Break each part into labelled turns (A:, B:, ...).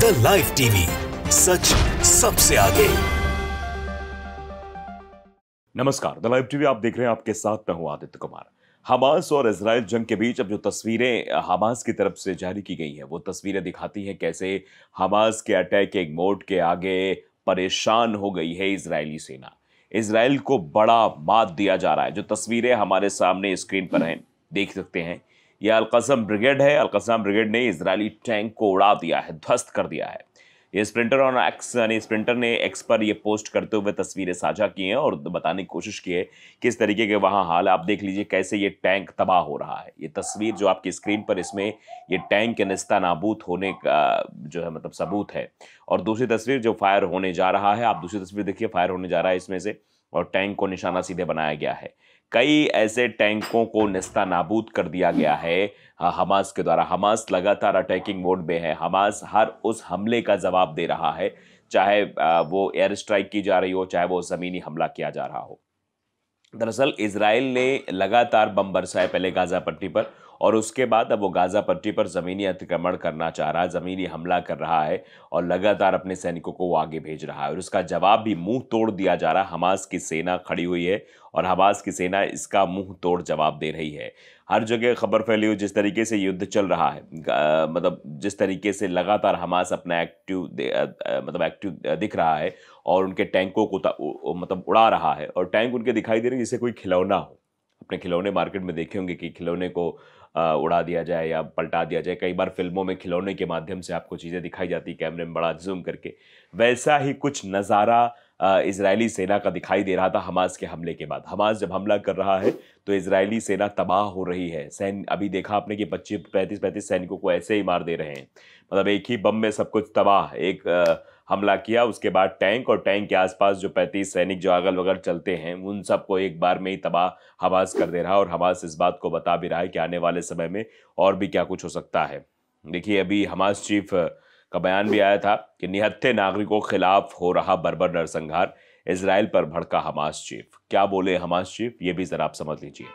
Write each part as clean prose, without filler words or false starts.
A: The live TV, सच सबसे आगे।
B: नमस्कार, द लाइव टीवी आप देख रहे हैं। आपके साथ मैं हूं आदित्य कुमार। हमास और इजराइल जंग के बीच अब जो तस्वीरें हमास की तरफ से जारी की गई हैं, वो तस्वीरें दिखाती हैं कैसे हमास के अटैकिंग मोड के आगे परेशान हो गई है इजरायली सेना। इजराइल को बड़ा मात दिया जा रहा है। जो तस्वीरें हमारे सामने स्क्रीन पर हैं, देख सकते हैं, यह अल-क़स्म ब्रिगेड है। अल-क़स्म ब्रिगेड ने इजरायली टैंक को उड़ा दिया है, ध्वस्त कर दिया है। ये स्प्रिंटर ऑन एक्स यानी स्प्रिंटर ने एक्स पर ये पोस्ट करते हुए तस्वीरें साझा की हैं और बताने की कोशिश की है किस तरीके के वहाँ हाल है। आप देख लीजिए कैसे ये टैंक तबाह हो रहा है। ये तस्वीर जो आपकी स्क्रीन पर, इसमें ये टैंक के नेस्तनाबूद होने का जो है मतलब सबूत है। और दूसरी तस्वीर जो फायर होने जा रहा है, आप दूसरी तस्वीर देखिए, फायर होने जा रहा है इसमें से, और टैंक को निशाना सीधे बनाया गया है। कई ऐसे टैंकों को नेस्तनाबूद कर दिया गया है हमास के द्वारा। हमास लगातार अटैकिंग मोड में है। हमास हर उस हमले का जवाब दे रहा है, चाहे वो एयर स्ट्राइक की जा रही हो, चाहे वो जमीनी हमला किया जा रहा हो। दरअसल इजराइल ने लगातार बम बरसाए पहले गाजा पट्टी पर, और उसके बाद अब वो गाजा पट्टी पर ज़मीनी अतिक्रमण करना चाह रहा है, ज़मीनी हमला कर रहा है और लगातार अपने सैनिकों को वो आगे भेज रहा है। और उसका जवाब भी मुंह तोड़ दिया जा रहा है। हमास की सेना खड़ी हुई है और हमास की सेना इसका मुंह तोड़ जवाब दे रही है। हर जगह खबर फैली हुई, जिस तरीके से युद्ध चल रहा है, मतलब जिस तरीके से लगातार हमास अपना एक्टिव दिख रहा है और उनके टैंकों को मतलब उड़ा रहा है, और टैंक उनके दिखाई दे रहे हैं जैसे कोई खिलौना हो। अपने खिलौने मार्केट में देखे होंगे कि खिलौने को उड़ा दिया जाए या पलटा दिया जाए। कई बार फिल्मों में खिलौने के माध्यम से आपको चीज़ें दिखाई जाती कैमरे में बड़ा जूम करके। वैसा ही कुछ नज़ारा इजरायली सेना का दिखाई दे रहा था हमास के हमले के बाद। हमास जब हमला कर रहा है तो इजरायली सेना तबाह हो रही है। अभी देखा आपने कि 35 सैनिकों को ऐसे ही मार दे रहे हैं। मतलब एक ही बम में सब कुछ तबाह। एक हमला किया, उसके बाद टैंक, और टैंक के आसपास जो 35 सैनिक जो अगल बगल चलते हैं, उन सबको एक बार में ही तबाह हमास कर दे रहा है। और हमास इस बात को बता भी रहा है कि आने वाले समय में और भी क्या कुछ हो सकता है। देखिए, अभी हमास चीफ का बयान भी आया था कि निहत्थे नागरिकों के खिलाफ हो रहा बर्बर नरसंहार, इजराइल पर भड़का हमास चीफ। क्या बोले हमास चीफ, ये भी जरा आप समझ लीजिए।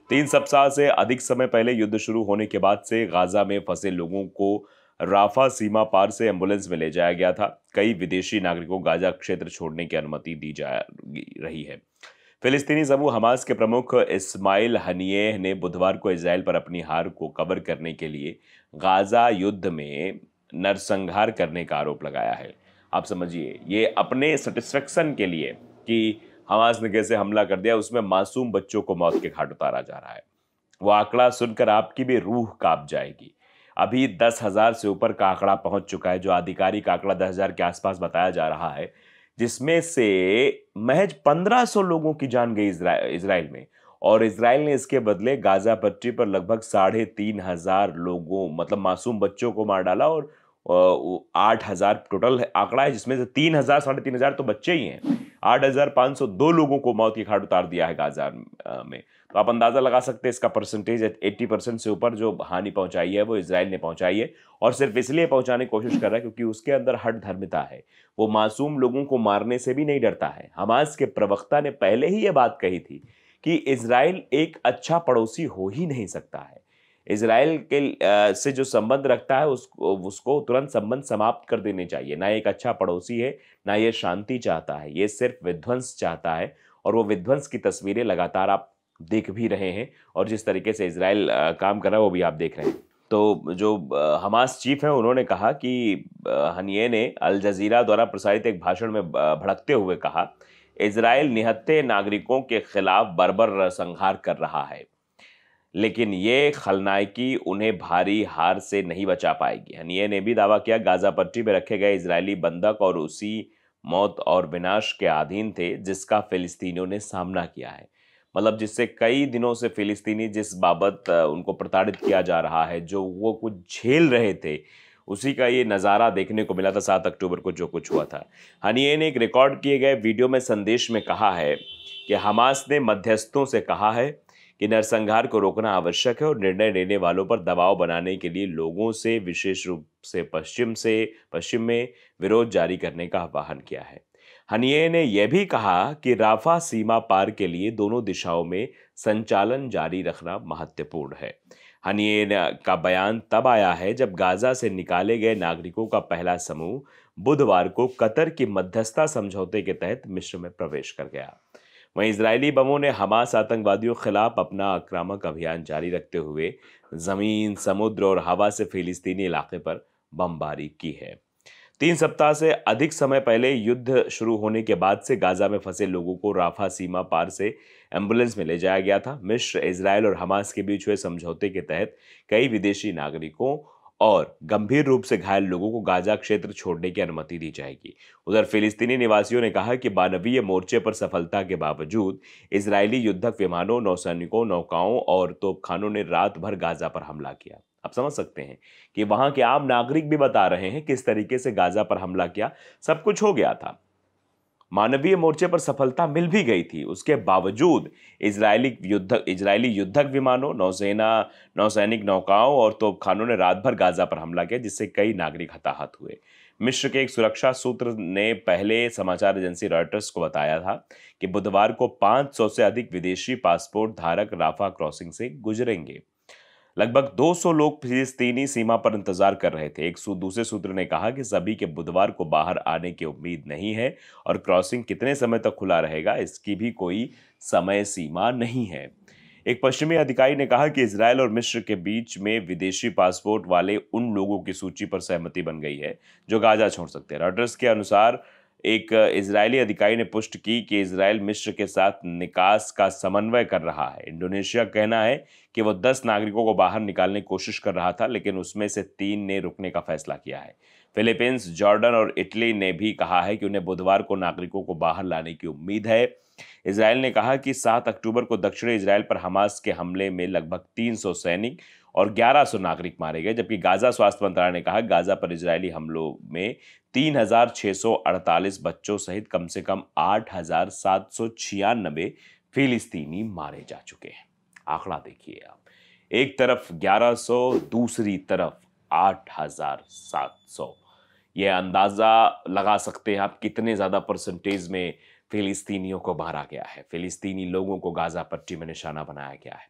B: 3 सप्ताह से अधिक समय पहले युद्ध शुरू होने के बाद से गाजा में फंसे लोगों को राफा सीमा पार से एम्बुलेंस में ले जाया गया था। कई विदेशी नागरिकों को गाजा क्षेत्र छोड़ने की अनुमति दी जा रही है। फिलिस्तीनी समूह हमास के प्रमुख इस्माइल हनियेह ने बुधवार को इजराइल पर अपनी हार को कवर करने के लिए गाजा युद्ध में नरसंहार करने का आरोप लगाया है। आप समझिए, ये अपने सेटिस्फेक्शन के लिए कि हमास ने कैसे हमला कर दिया, उसमें मासूम बच्चों को मौत के घाट उतारा जा रहा है। वो आंकड़ा सुनकर आपकी भी रूह कांप जाएगी। अभी 10,000 से ऊपर का आंकड़ा पहुंच चुका है। जो आधिकारिक आंकड़ा 10,000 के आसपास बताया जा रहा है, जिसमें से महज 1,500 लोगों की जान गई इजराइल में। और इजराइल ने इसके बदले गाजा पट्टी पर लगभग 3,500 लोगों, मतलब मासूम बच्चों को मार डाला। और 8,000 टोटल आंकड़ा है, जिसमें से 3,000 3,500 तो बच्चे ही हैं। 8,502 लोगों को मौत की घाट उतार दिया है गाजा में। तो आप अंदाजा लगा सकते हैं इसका परसेंटेज। 80% से ऊपर जो हानि पहुंचाई है वो इजराइल ने पहुंचाई है, और सिर्फ इसलिए पहुंचाने की कोशिश कर रहा है क्योंकि उसके अंदर हठ धर्मिता है। वो मासूम लोगों को मारने से भी नहीं डरता है। हमास के प्रवक्ता ने पहले ही ये बात कही थी कि इजराइल एक अच्छा पड़ोसी हो ही नहीं सकता है। इजराइल के से जो संबंध रखता है उसको तुरंत संबंध समाप्त कर देने चाहिए। ना एक अच्छा पड़ोसी है, ना ये शांति चाहता है, ये सिर्फ विध्वंस चाहता है। और वो विध्वंस की तस्वीरें लगातार आप देख भी रहे हैं, और जिस तरीके से इजराइल काम कर रहा है वो भी आप देख रहे हैं। तो जो हमास चीफ हैं, उन्होंने कहा कि हनिये ने अल जजीरा द्वारा प्रसारित एक भाषण में भड़कते हुए कहा, इजराइल निहत्थे नागरिकों के खिलाफ बर्बर नरसंहार कर रहा है, लेकिन ये खलनायकी उन्हें भारी हार से नहीं बचा पाएगी। हनिये ने भी दावा किया, गाजा पट्टी में रखे गए इजरायली बंधक और उसी मौत और विनाश के अधीन थे जिसका फिलिस्तीनियों ने सामना किया है। मतलब जिससे कई दिनों से फिलिस्तीनी जिस बाबत उनको प्रताड़ित किया जा रहा है, जो वो कुछ झेल रहे थे, उसी का ये नज़ारा देखने को मिला था 7 अक्टूबर को जो कुछ हुआ था। हनिये ने एक रिकॉर्ड किए गए वीडियो में संदेश में कहा है कि हमास ने मध्यस्थों से कहा है कि नरसंहार को रोकना आवश्यक है और निर्णय लेने वालों पर दबाव बनाने के लिए लोगों से, विशेष रूप से पश्चिम में विरोध जारी करने का आह्वान किया है। हनिये ने यह भी कहा कि राफा सीमा पार के लिए दोनों दिशाओं में संचालन जारी रखना महत्वपूर्ण है। हनिये का बयान तब आया है जब गाजा से निकाले गए नागरिकों का पहला समूह बुधवार को कतर की मध्यस्थता समझौते के तहत मिस्र में प्रवेश कर गया। वहीं इजरायली बमों ने हमास आतंकवादियों के खिलाफ अपना आक्रामक अभियान जारी रखते हुए जमीन, समुद्र और हवा से फिलिस्तीनी इलाके पर बमबारी की है। 3 सप्ताह से अधिक समय पहले युद्ध शुरू होने के बाद से गाजा में फंसे लोगों को राफा सीमा पार से एम्बुलेंस में ले जाया गया था। मिस्र, इजरायल और हमास के बीच हुए समझौते के तहत कई विदेशी नागरिकों और गंभीर रूप से घायल लोगों को गाजा क्षेत्र छोड़ने की अनुमति दी जाएगी। उधर फिलिस्तीनी निवासियों ने कहा कि मानवीय मोर्चे पर सफलता के बावजूद इजरायली युद्धक विमानों, नौसैनिकों, नौकाओं और तोपखानों ने रात भर गाजा पर हमला किया। आप समझ सकते हैं कि वहां के आम नागरिक भी बता रहे हैं किस तरीके से गाजा पर हमला किया। सब कुछ हो गया था, मानवीय मोर्चे पर सफलता मिल भी गई थी, उसके बावजूद इजरायली युद्धक विमानों, नौसैनिक नौकाओं और तोपखानों ने रात भर गाजा पर हमला किया, जिससे कई नागरिक हताहत हुए। मिस्र के एक सुरक्षा सूत्र ने पहले समाचार एजेंसी रॉयटर्स को बताया था कि बुधवार को 500 से अधिक विदेशी पासपोर्ट धारक राफा क्रॉसिंग से गुजरेंगे। लगभग 200 लोग फिलिस्तीनी सीमा पर इंतजार कर रहे थे। एक दूसरे सूत्र ने कहा कि सभी के बुधवार को बाहर आने की उम्मीद नहीं है और क्रॉसिंग कितने समय तक खुला रहेगा इसकी भी कोई समय सीमा नहीं है। एक पश्चिमी अधिकारी ने कहा कि इजरायल और मिस्र के बीच में विदेशी पासपोर्ट वाले उन लोगों की सूची पर सहमति बन गई है जो गाजा छोड़ सकते हैं। रॉयटर्स के अनुसार एक इजरायली अधिकारी ने पुष्टि की कि इजरायल मिस्र के साथ निकास का समन्वय कर रहा है। इंडोनेशिया का कहना है कि वो 10 नागरिकों को बाहर निकालने की कोशिश कर रहा था, लेकिन उसमें से 3 ने रुकने का फैसला किया है। फिलीपींस, जॉर्डन और इटली ने भी कहा है कि उन्हें बुधवार को नागरिकों को बाहर लाने की उम्मीद है। इजरायल ने कहा कि 7 अक्टूबर को दक्षिणी इजरायल पर हमास के हमले में लगभग 300 सैनिक और 1100 नागरिक मारे गए, जबकि गाजा स्वास्थ्य मंत्रालय ने कहा गाजा पर इजरायली हमलों में 3648 बच्चों सहित कम से कम 8796 फिलिस्तीनी मारे जा चुके हैं। आंकड़ा देखिए आप, एक तरफ 1100, दूसरी तरफ 8700। यह अंदाजा लगा सकते हैं आप कितने ज्यादा परसेंटेज में फिलिस्तीनियों को मारा गया है, फिलिस्तीनी लोगों को गाजा पट्टी में निशाना बनाया गया है।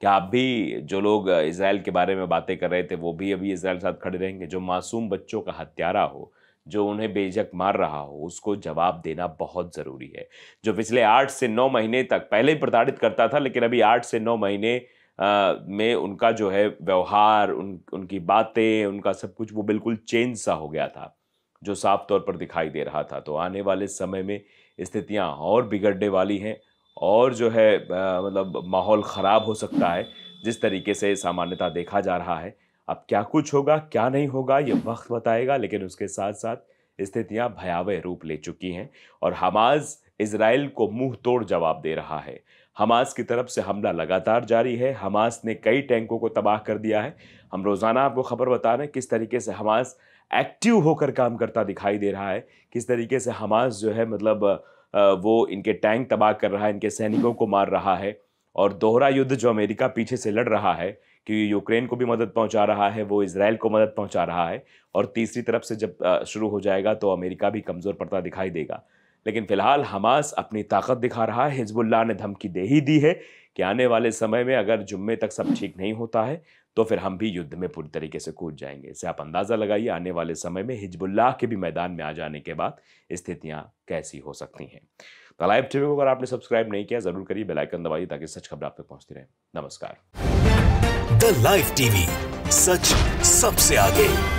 B: क्या आप भी, जो लोग इजराइल के बारे में बातें कर रहे थे, वो भी अभी इजराइल के साथ खड़े रहेंगे? जो मासूम बच्चों का हत्यारा हो, जो उन्हें बेझक मार रहा हो, उसको जवाब देना बहुत ज़रूरी है। जो पिछले 8 से 9 महीने तक पहले ही प्रताड़ित करता था, लेकिन अभी 8 से 9 महीने में उनका जो है व्यवहार, उनकी बातें, उनका सब कुछ वो बिल्कुल चेंज सा हो गया था, जो साफ तौर पर दिखाई दे रहा था। तो आने वाले समय में स्थितियाँ और बिगड़ने वाली हैं और जो है मतलब माहौल ख़राब हो सकता है, जिस तरीके से सामान्यतः देखा जा रहा है। अब क्या कुछ होगा, क्या नहीं होगा, ये वक्त बताएगा, लेकिन उसके साथ साथ स्थितियां भयावह रूप ले चुकी हैं और हमास इजराइल को मुंह तोड़ जवाब दे रहा है। हमास की तरफ से हमला लगातार जारी है। हमास ने कई टैंकों को तबाह कर दिया है। हम रोज़ाना आपको खबर बता रहे हैं किस तरीके से हमास एक्टिव होकर काम करता दिखाई दे रहा है, किस तरीके से हमास जो है मतलब वो इनके टैंक तबाह कर रहा है, इनके सैनिकों को मार रहा है। और दोहरा युद्ध जो अमेरिका पीछे से लड़ रहा है कि यूक्रेन को भी मदद पहुंचा रहा है, वो इजराइल को मदद पहुंचा रहा है, और तीसरी तरफ से जब शुरू हो जाएगा तो अमेरिका भी कमज़ोर पड़ता दिखाई देगा। लेकिन फिलहाल हमास अपनी ताकत दिखा रहा है। हिजबुल्लाह ने धमकी दे ही दी है कि आने वाले समय में अगर जुम्मे तक सब ठीक नहीं होता है तो फिर हम भी युद्ध में पूरी तरीके से कूद जाएंगे। इससे आप अंदाज़ा लगाइए आने वाले समय में हिजबुल्लाह के भी मैदान में आ जाने के बाद स्थितियां कैसी हो सकती हैं। तो लाइव टीवी को अगर आपने सब्सक्राइब नहीं किया जरूर करिए, बेल आइकन दबाइए ताकि सच खबर आप तक पहुंचती रहे। नमस्कार।
A: द लाइव टीवी, सच सबसे आगे।